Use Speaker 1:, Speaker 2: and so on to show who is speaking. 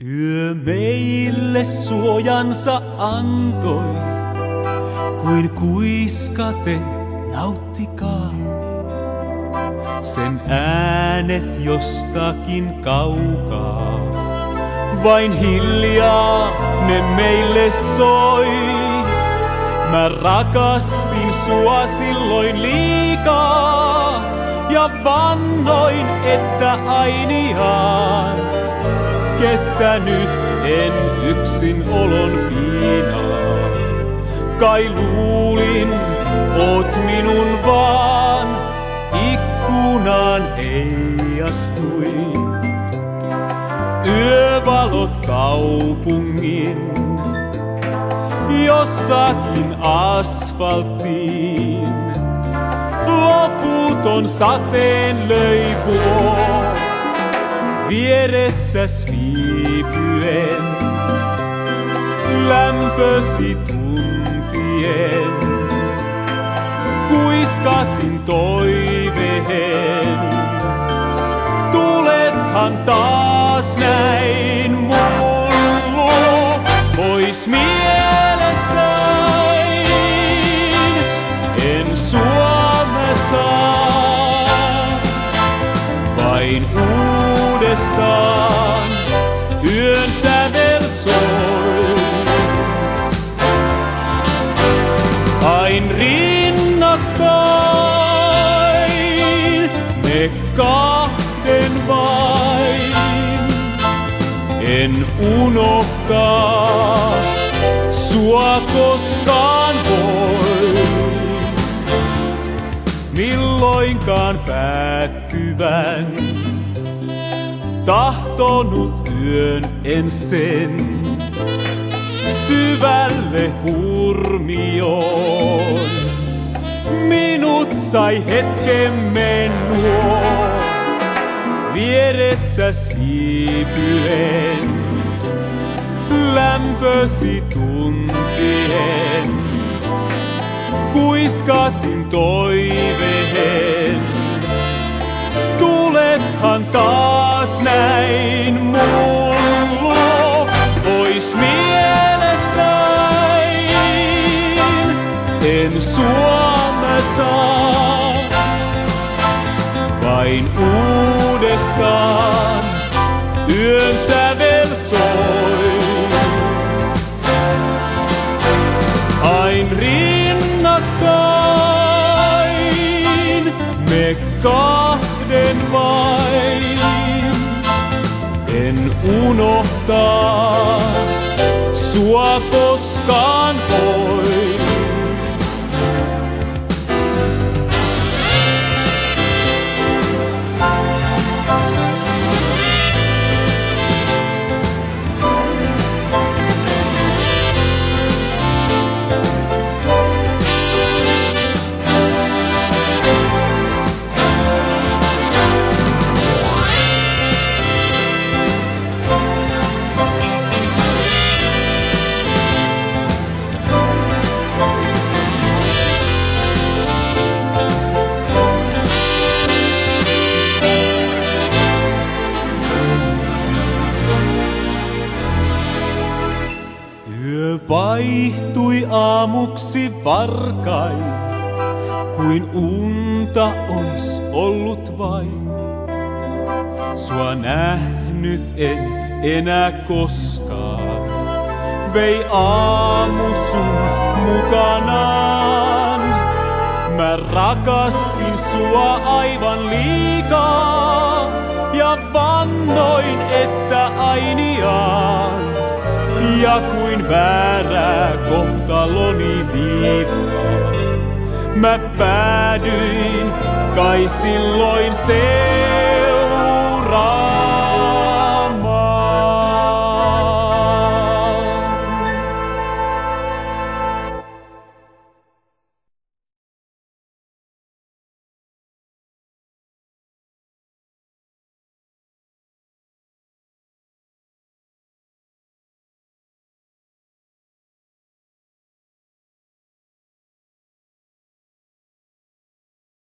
Speaker 1: Yö meille suojansa antoi, kuin kuiskate nauttikaa. Sen äänet jostakin kaukaa, vain hiljaa ne meille soi. Mä rakastin sua silloin liikaa ja vannoin, että ainiaan kestänyt en yksin olon piinaa. Kai luulin, oot minun vaan, ikkunaan heijastui yövalot kaupungin, jossakin asfalttiin loputon sateen löi vuo. Vieressäs viipyen, lämpösi tuntien, kuiskasin toiveen. Tulethan taas näin mun luo, pois mielestäni en sua mä saa, vain uudestaan yön sävel soi. Ain rinnakkain me kahden vain, en unohtaa sua koskaan voi. Milloinkaan päättyvän tahtonut yön en sen syvälle hurmioon. Minut sai hetkemme nuo, vieressäs viipyen, lämpösi tuntien, kuiskasin toiveen. Tulethan taas näin mun luo, pois mielestäni en sua mä saa, vain uudestaan yön sävel soi. Ain rinnakkain me kahden vain, en unohtaa sua koskaan voi. Vaihtui aamuksi varkain, kuin unta ois ollut vain. Sua nähnyt en enää koskaan, vei aamu sun mukanaan. Mä rakastin sua aivan liikaa ja vannoin, että ainiaan. Ja kuin väärää kohtaloni viivaa, mä päädyin kai silloin sen.